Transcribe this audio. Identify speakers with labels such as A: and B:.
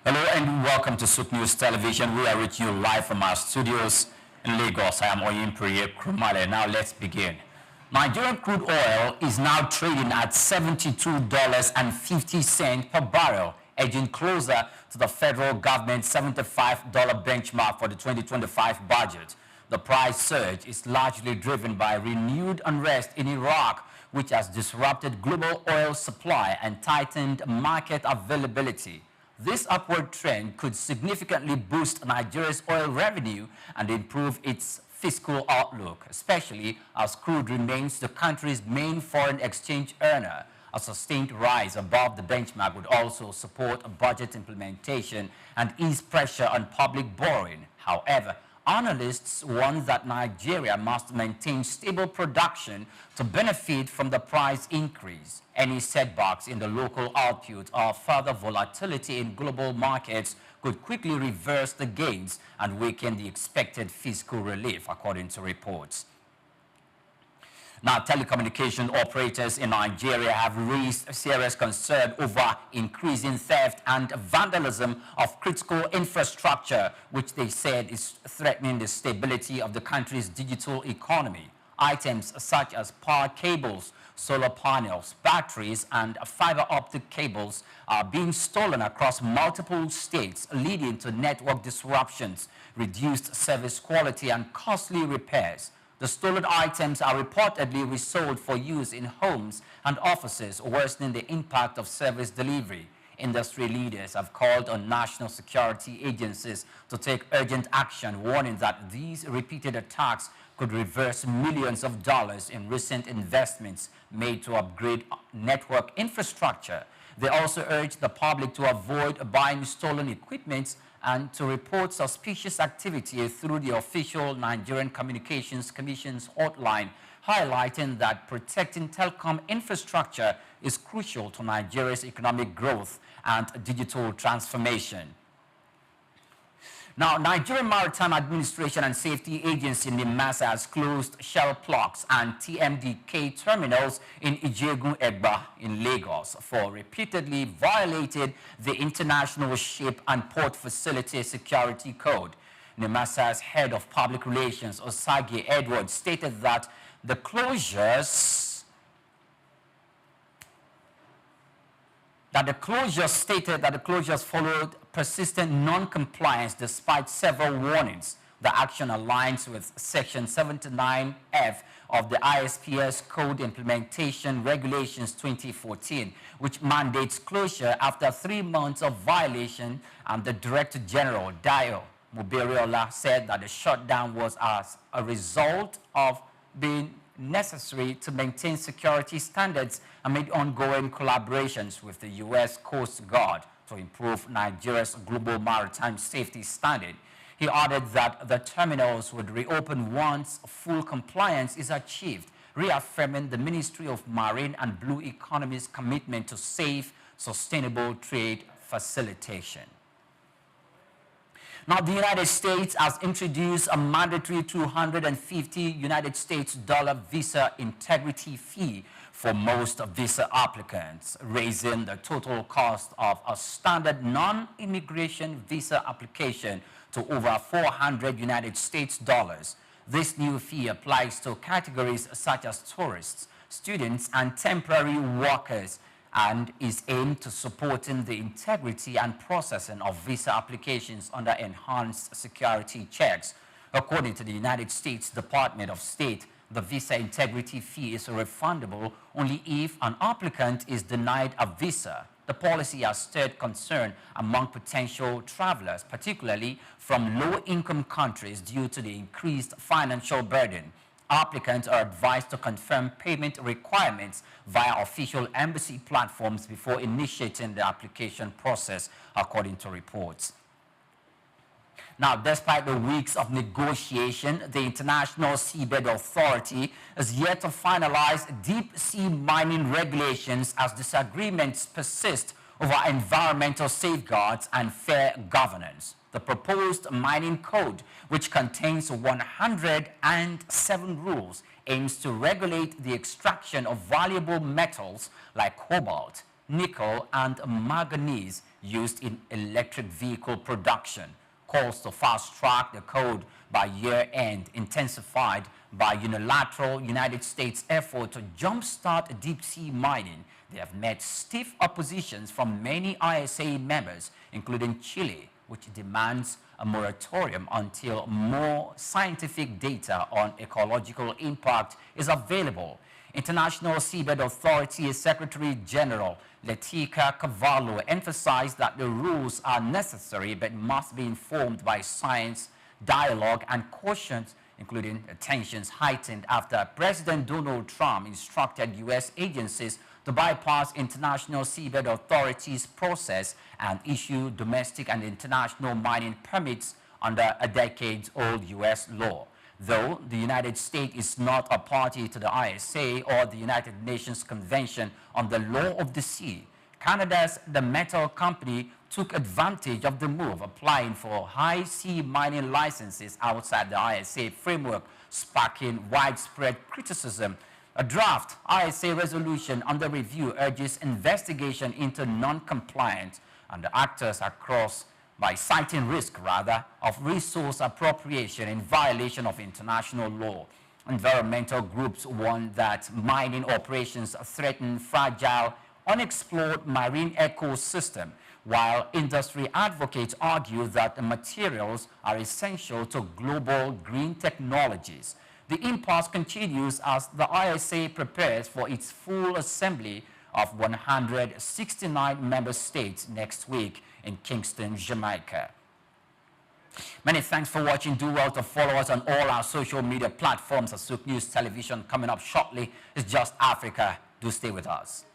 A: Hello and welcome to Souqnews Television. We are reaching you live from our studios in Lagos. I am Oyinpriye Krumale. Now let's begin. Nigerian crude oil is now trading at $72.50 per barrel, edging closer to the federal government's $75 benchmark for the 2025 budget. The price surge is largely driven by renewed unrest in Iraq, which has disrupted global oil supply and tightened market availability. This upward trend could significantly boost Nigeria's oil revenue and improve its fiscal outlook, especially as crude remains the country's main foreign exchange earner. A sustained rise above the benchmark would also support a budget implementation and ease pressure on public borrowing. However, analysts warn that Nigeria must maintain stable production to benefit from the price increase. Any setbacks in the local output or further volatility in global markets could quickly reverse the gains and weaken the expected fiscal relief, according to reports. Now, telecommunication operators in Nigeria have raised serious concern over increasing theft and vandalism of critical infrastructure, which they said is threatening the stability of the country's digital economy. Items such as power cables, solar panels, batteries, and fiber optic cables are being stolen across multiple states, leading to network disruptions, reduced service quality, and costly repairs. The stolen items are reportedly resold for use in homes and offices, worsening the impact of service delivery. Industry leaders have called on national security agencies to take urgent action, warning that these repeated attacks could reverse millions of dollars in recent investments made to upgrade network infrastructure. They also urge the public to avoid buying stolen equipment and to report suspicious activity through the official Nigerian Communications Commission's hotline, highlighting that protecting telecom infrastructure is crucial to Nigeria's economic growth and digital transformation. Now, Nigerian Maritime Administration and Safety Agency NIMASA has closed Shell plugs and TMDK terminals in Ijegun-Egba in Lagos for repeatedly violated the International Ship and Port Facility Security Code. NIMASA's head of public relations, Osage Edwards, stated that the closures followed persistent non-compliance despite several warnings. The action aligns with Section 79F of the ISPS Code Implementation Regulations 2014, which mandates closure after 3 months of violation, and the Director General, Dayo Muberiola, said that the shutdown was as a result of being necessary to maintain security standards amid ongoing collaborations with the U.S. Coast Guard to improve Nigeria's global maritime safety standard. He added that the terminals would reopen once full compliance is achieved, reaffirming the Ministry of Marine and Blue Economy's commitment to safe, sustainable trade facilitation. Now, the United States has introduced a mandatory $250 United States visa integrity fee for most visa applicants, raising the total cost of a standard non-immigration visa application to over $400 United States. This new fee applies to categories such as tourists, students, and temporary workers, and is aimed to supporting the integrity and processing of visa applications under enhanced security checks. According to the United States Department of State, the visa integrity fee is refundable only if an applicant is denied a visa. The policy has stirred concern among potential travelers, particularly from low-income countries, due to the increased financial burden. Applicants are advised to confirm payment requirements via official embassy platforms before initiating the application process, according to reports. Now, despite the weeks of negotiation, the International Seabed Authority is yet to finalize deep-sea mining regulations as disagreements persist over environmental safeguards and fair governance. The proposed mining code, which contains 107 rules, aims to regulate the extraction of valuable metals like cobalt, nickel, and manganese used in electric vehicle production. Calls to fast-track the code by year-end intensified by unilateral United States effort to jumpstart deep-sea mining. They have met stiff oppositions from many ISA members, including Chile, which demands a moratorium until more scientific data on ecological impact is available. International Seabed Authority Secretary General Letica Cavallo emphasized that the rules are necessary but must be informed by science, dialogue, and caution, including tensions heightened after President Donald Trump instructed U.S. agencies to bypass International Seabed Authority's process and issue domestic and international mining permits under a decades-old U.S. law. Though the United States is not a party to the ISA or the United Nations Convention on the Law of the Sea, Canada's The Metal Company took advantage of the move, applying for high sea mining licenses outside the ISA framework, sparking widespread criticism. A draft ISA resolution under review urges investigation into non-compliance, and the actors are crossed by citing risk, of resource appropriation in violation of international law. Environmental groups warn that mining operations threaten fragile, unexplored marine ecosystem, while industry advocates argue that the materials are essential to global green technologies. The impasse continues as the ISA prepares for its full assembly of 169 member states next week in Kingston, Jamaica. Many thanks for watching. Do well to follow us on all our social media platforms. Souqnews Television coming up shortly is Just Africa. Do stay with us.